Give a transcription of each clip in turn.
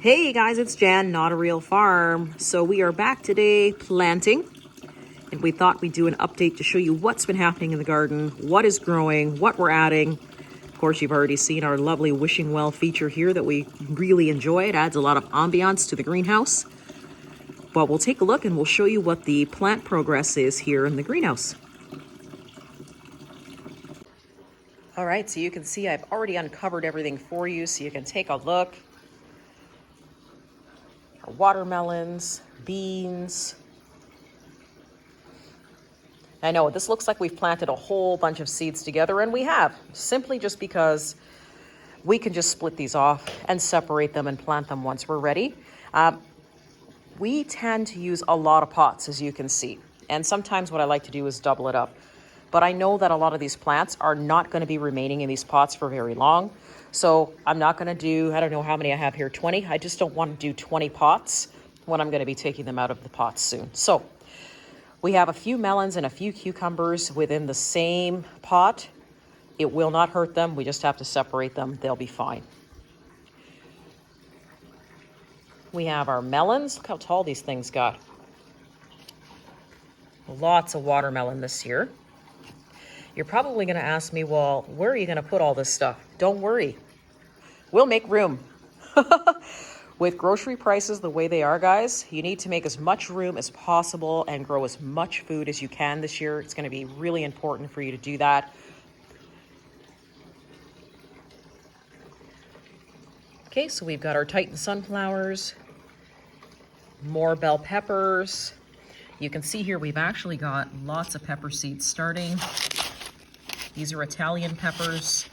Hey guys, it's Jan, Not a Real Farm. So we are back today planting, and we thought we'd do an update to show you what's been happening in the garden, what is growing, what we're adding. Of course, you've already seen our lovely wishing well feature here that we really enjoy. It adds a lot of ambiance to the greenhouse. But we'll take a look and we'll show you what the plant progress is here in the greenhouse. All right, so you can see I've already uncovered everything for you so you can take a look. Our watermelons, beans. I know this looks like we've planted a whole bunch of seeds together, and we have, simply just because we can just split these off and separate them and plant them once we're ready. We tend to use a lot of pots, as you can see, and sometimes what I like to do is double it up. But I know that a lot of these plants are not going to be remaining in these pots for very long. So I'm not going to do, I don't know how many I have here, 20. I just don't want to do 20 pots when I'm going to be taking them out of the pots soon. So we have a few melons and a few cucumbers within the same pot. It will not hurt them. We just have to separate them. They'll be fine. We have our melons. Look how tall these things got. Lots of watermelon this year. You're probably going to ask me, well, where are you going to put all this stuff? Don't worry. We'll make room. With grocery prices the way they are, guys, you need to make as much room as possible and grow as much food as you can this year. It's going to be really important for you to do that. Okay, so we've got our Titan sunflowers, more bell peppers. You can see here we've actually got lots of pepper seeds starting. These are Italian peppers,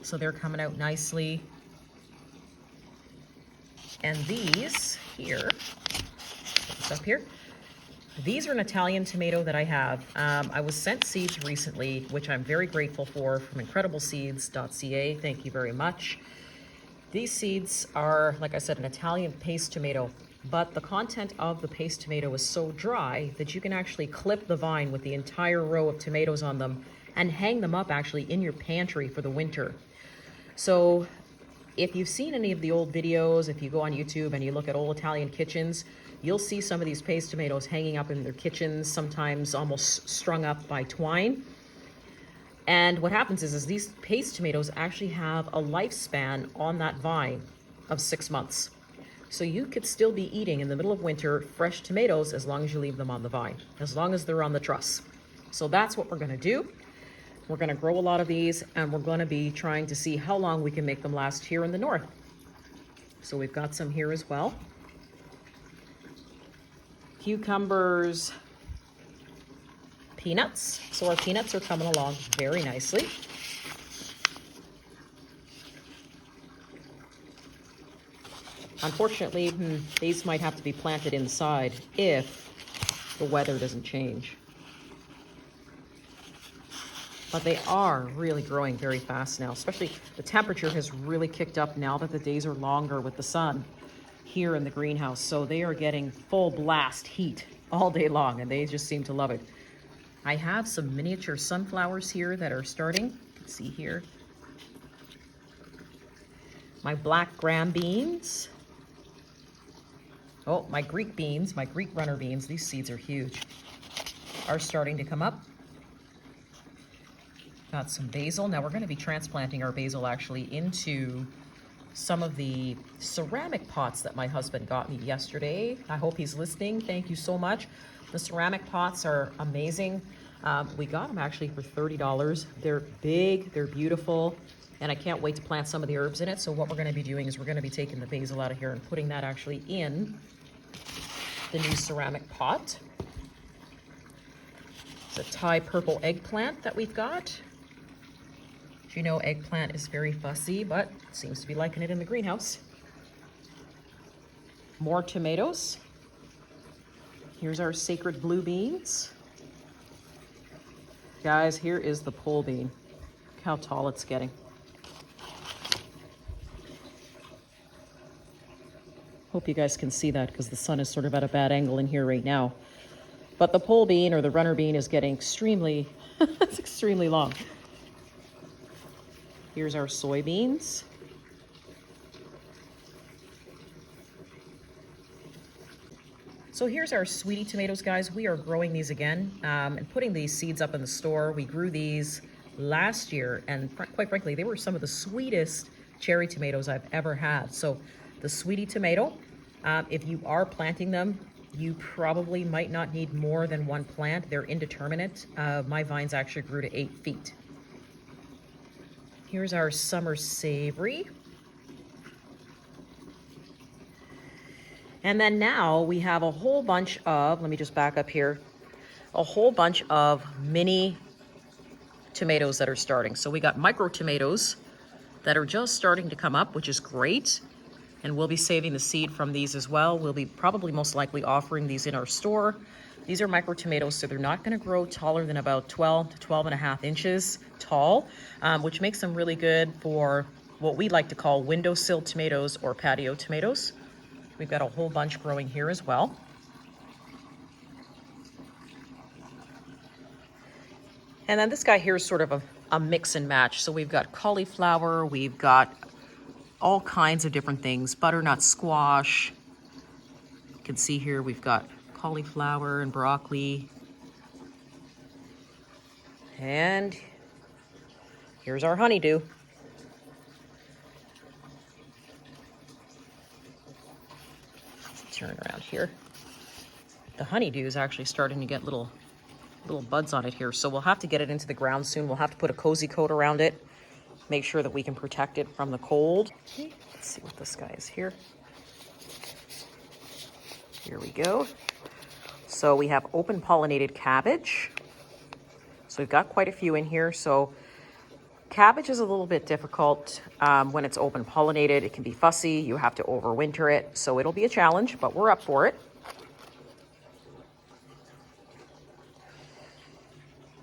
so they're coming out nicely. And these here, put this up here. These are an Italian tomato that I have. I was sent seeds recently, which I'm very grateful for, from incredibleseeds.ca. Thank you very much. These seeds are, like I said, an Italian paste tomato, but the content of the paste tomato is so dry that you can actually clip the vine with the entire row of tomatoes on them and hang them up actually in your pantry for the winter. So if you've seen any of the old videos, if you go on YouTube and you look at old Italian kitchens, you'll see some of these paste tomatoes hanging up in their kitchens, sometimes almost strung up by twine. And what happens is these paste tomatoes actually have a lifespan on that vine of 6 months. So you could still be eating in the middle of winter fresh tomatoes as long as you leave them on the vine, as long as they're on the truss. So that's what we're going to do. We're going to grow a lot of these, and we're going to be trying to see how long we can make them last here in the north. So we've got some here as well. Cucumbers, peanuts. So our peanuts are coming along very nicely. Unfortunately, these might have to be planted inside if the weather doesn't change. But they are really growing very fast now, especially the temperature has really kicked up now that the days are longer with the sun here in the greenhouse. So they are getting full blast heat all day long, and they just seem to love it. I have some miniature sunflowers here that are starting. You can see here. My black gram beans. Oh, my Greek beans, my Greek runner beans, these seeds are huge, are starting to come up. Got some basil. Now we're going to be transplanting our basil actually into some of the ceramic pots that my husband got me yesterday. I hope he's listening. Thank you so much. The ceramic pots are amazing. We got them actually for $30. They're big, they're beautiful, and I can't wait to plant some of the herbs in it. So what we're going to be doing is we're going to be taking the basil out of here and putting that actually in the new ceramic pot. It's a Thai purple eggplant that we've got. You know, eggplant is very fussy, but seems to be liking it in the greenhouse. More tomatoes. Here's our sacred blue beans. Guys, here is the pole bean. Look how tall it's getting. Hope you guys can see that because the sun is sort of at a bad angle in here right now. But the pole bean or the runner bean is getting extremely, it's extremely long. Here's our soybeans. So here's our sweetie tomatoes, guys. We are growing these again and putting these seeds up in the store. We grew these last year, and quite frankly, they were some of the sweetest cherry tomatoes I've ever had. So the sweetie tomato, if you are planting them, you probably might not need more than one plant. They're indeterminate. My vines actually grew to 8 feet. Here's our summer savory. And then now we have a whole bunch of, let me just back up here, a whole bunch of mini tomatoes that are starting. So we got micro tomatoes that are just starting to come up, which is great. And we'll be saving the seed from these as well. We'll be probably most likely offering these in our store. These are micro tomatoes, so they're not gonna grow taller than about 12 to 12.5 inches tall, which makes them really good for what we like to call windowsill tomatoes or patio tomatoes. We've got a whole bunch growing here as well. And then this guy here is sort of a mix and match. So we've got cauliflower, we've got all kinds of different things, butternut squash. You can see here we've got cauliflower and broccoli. And here's our honeydew. Turn around here. The honeydew is actually starting to get little buds on it here, so we'll have to get it into the ground soon. We'll have to put a cozy coat around it, make sure that we can protect it from the cold. Okay, let's see what this guy is here. Here we go. So we have open pollinated cabbage. So we've got quite a few in here. So cabbage is a little bit difficult when it's open pollinated. It can be fussy. You have to overwinter it. So it'll be a challenge, but we're up for it.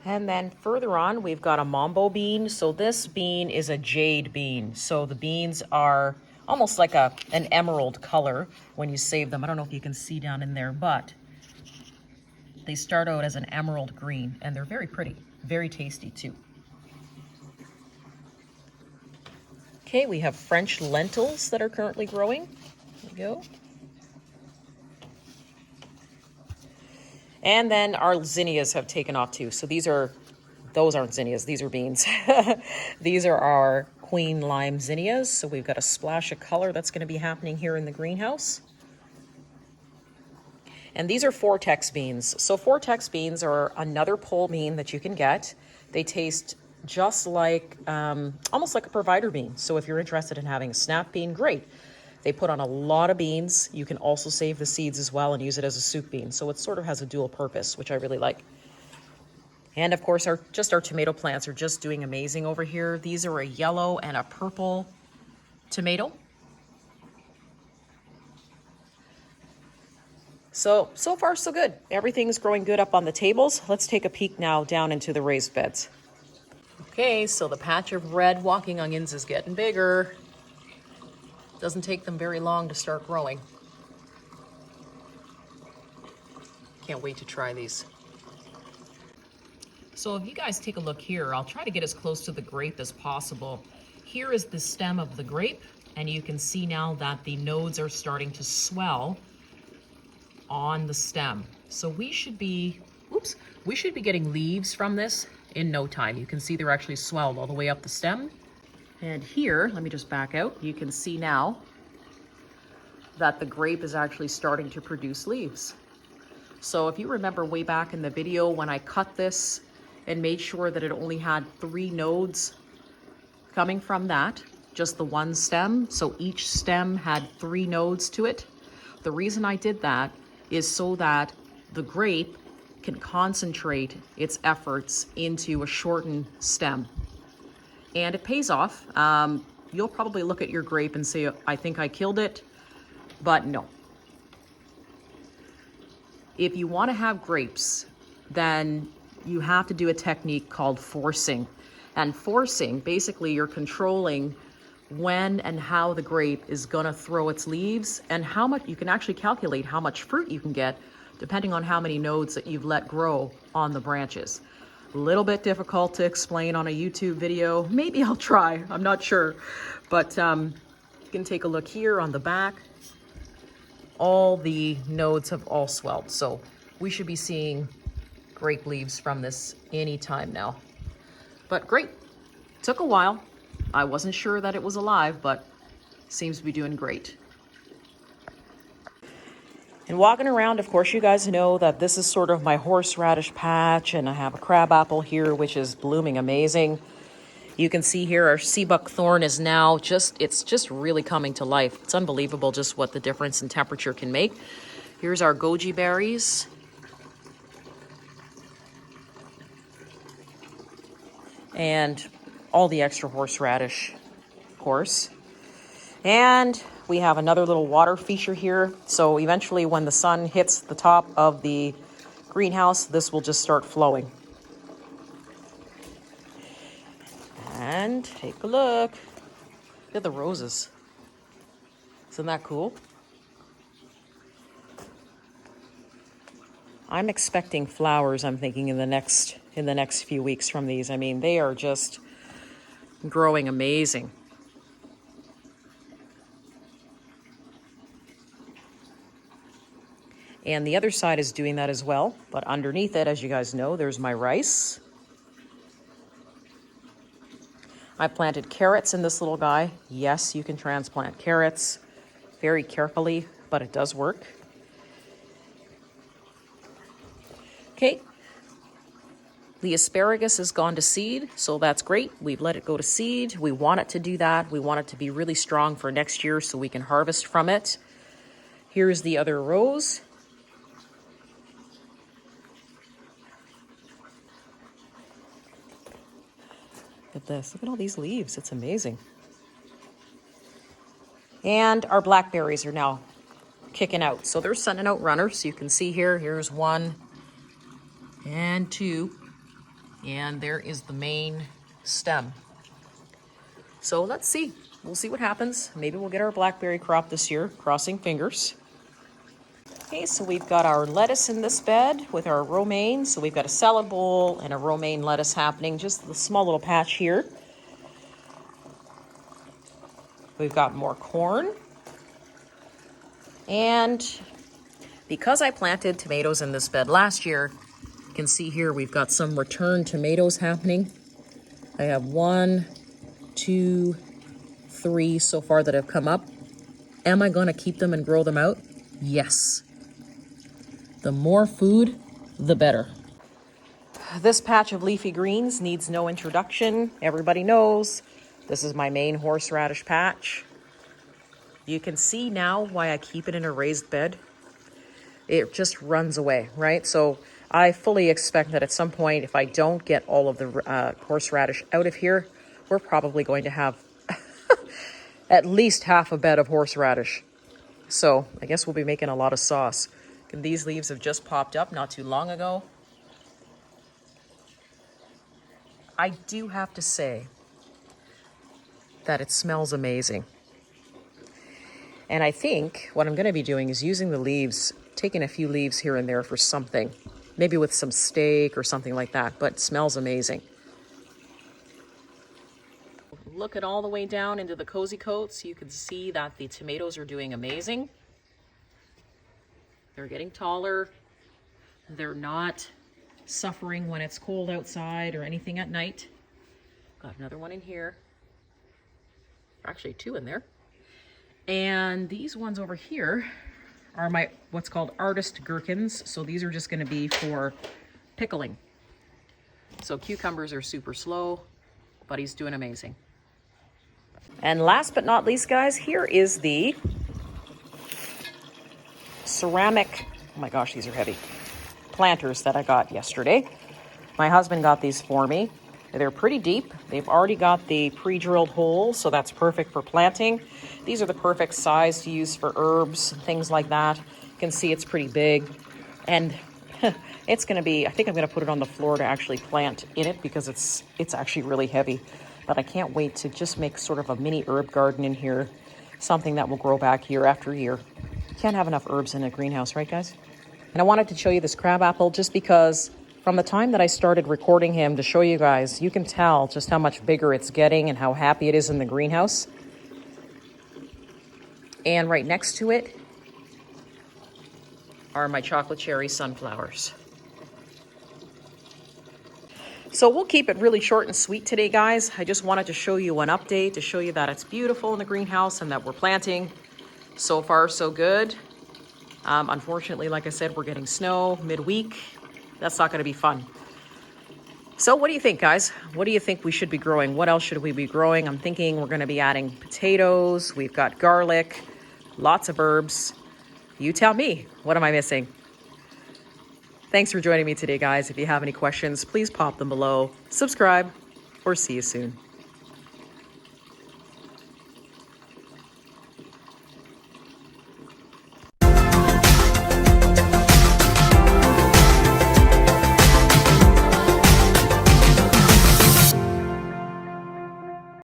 And then further on, we've got a mambo bean. So this bean is a jade bean. So the beans are almost like an emerald color when you save them. I don't know if you can see down in there, but they start out as an emerald green and they're very pretty, very tasty too. Okay, we have French lentils that are currently growing. There we go. And then our zinnias have taken off too. So those aren't zinnias, these are beans. These are our queen lime zinnias. So we've got a splash of color that's going to be happening here in the greenhouse. And these are Vortex beans. So Vortex beans are another pole bean that you can get. They taste just like, almost like a provider bean. So if you're interested in having a snap bean, great. They put on a lot of beans. You can also save the seeds as well and use it as a soup bean. So it sort of has a dual purpose, which I really like. And of course, our tomato plants are just doing amazing over here. These are a yellow and a purple tomato. So far so good. Everything's growing good up on the tables. Let's take a peek now down into the raised beds. Okay, so the patch of red walking onions is getting bigger. Doesn't take them very long to start growing. Can't wait to try these. So if you guys take a look here, I'll try to get as close to the grape as possible. Here is the stem of the grape, and you can see now that the nodes are starting to swell on the stem. So we should be getting leaves from this in no time. You can see they're actually swelled all the way up the stem. And here, let me just back out. You can see now that the grape is actually starting to produce leaves. So if you remember way back in the video when I cut this and made sure that it only had 3 nodes coming from that, just the one stem, so each stem had 3 nodes to it. The reason I did that is so that the grape can concentrate its efforts into a shortened stem. And it pays off. You'll probably look at your grape and say, I think I killed it, but no. If you want to have grapes, then you have to do a technique called forcing. And forcing, basically you're controlling when and how the grape is gonna throw its leaves and how much, you can actually calculate how much fruit you can get depending on how many nodes that you've let grow on the branches. A little bit difficult to explain on a YouTube video. Maybe I'll try, I'm not sure. But you can take a look here on the back. all the nodes have all swelled. So we should be seeing grape leaves from this anytime now. But great, took a while. I wasn't sure that it was alive, but seems to be doing great. And walking around, of course, you guys know that this is sort of my horseradish patch, and I have a crabapple here, which is blooming amazing. You can see here our sea buckthorn is now it's just really coming to life. It's unbelievable just what the difference in temperature can make. Here's our goji berries. And all the extra horseradish, of course. And we have another little water feature here. So eventually when the sun hits the top of the greenhouse, this will just start flowing. And take a look. Look at the roses. Isn't that cool? I'm expecting flowers, I'm thinking, in the next few weeks from these. I mean, they are just growing amazing. And the other side is doing that as well. But underneath it, as you guys know, there's my rice. I planted carrots in this little guy. Yes, you can transplant carrots very carefully, but it does work. Okay. The asparagus has gone to seed, so that's great. We've let it go to seed. We want it to do that. We want it to be really strong for next year so we can harvest from it. Here's the other rows. Look at this. Look at all these leaves. It's amazing. And our blackberries are now kicking out. So they're sending out runners. So you can see here, here's 1 and 2. And there is the main stem. So let's see. We'll see what happens. Maybe we'll get our blackberry crop this year. Crossing fingers. Okay, so we've got our lettuce in this bed with our romaine. So we've got a salad bowl and a romaine lettuce happening. Just the small little patch here. We've got more corn. And because I planted tomatoes in this bed last year, you can see here we've got some return tomatoes happening. I have 1, 2, 3 so far that have come up. Am I going to keep them and grow them out? Yes. The more food, the better. This patch of leafy greens needs no introduction. Everybody knows this is my main horseradish patch. You can see now why I keep it in a raised bed. It just runs away, right? So I fully expect that at some point, if I don't get all of the horseradish out of here, we're probably going to have at least half a bed of horseradish. So I guess we'll be making a lot of sauce. And these leaves have just popped up not too long ago. I do have to say that it smells amazing. And I think what I'm going to be doing is using the leaves, taking a few leaves here and there for something. Maybe with some steak or something like that, but it smells amazing. Look at all the way down into the cozy coats. You can see that the tomatoes are doing amazing. They're getting taller. They're not suffering when it's cold outside or anything at night. Got another one in here. Actually 2 in there. And these ones over here are my what's called artist gherkins. So these are just going to be for pickling. So cucumbers are super slow, but he's doing amazing. And last but not least, guys, here is the ceramic, oh my gosh, these are heavy, planters that I got yesterday. My husband got these for me. They're pretty deep. They've already got the pre-drilled holes, so that's perfect for planting. These are the perfect size to use for herbs and things like that. You can see it's pretty big. And it's going to be, I think I'm going to put it on the floor to actually plant in it because it's actually really heavy. But I can't wait to just make sort of a mini herb garden in here, something that will grow back year after year. Can't have enough herbs in a greenhouse, right, guys? And I wanted to show you this crabapple just because from the time that I started recording him to show you guys, you can tell just how much bigger it's getting and how happy it is in the greenhouse. And right next to it are my chocolate cherry sunflowers. So we'll keep it really short and sweet today, guys. I just wanted to show you an update to show you that it's beautiful in the greenhouse and that we're planting. So far, so good. Unfortunately, like I said, we're getting snow midweek. That's not going to be fun. So what do you think, guys? What do you think we should be growing? What else should we be growing? I'm thinking we're going to be adding potatoes. We've got garlic, lots of herbs. You tell me, what am I missing? Thanks for joining me today, guys. If you have any questions, please pop them below, subscribe, or see you soon.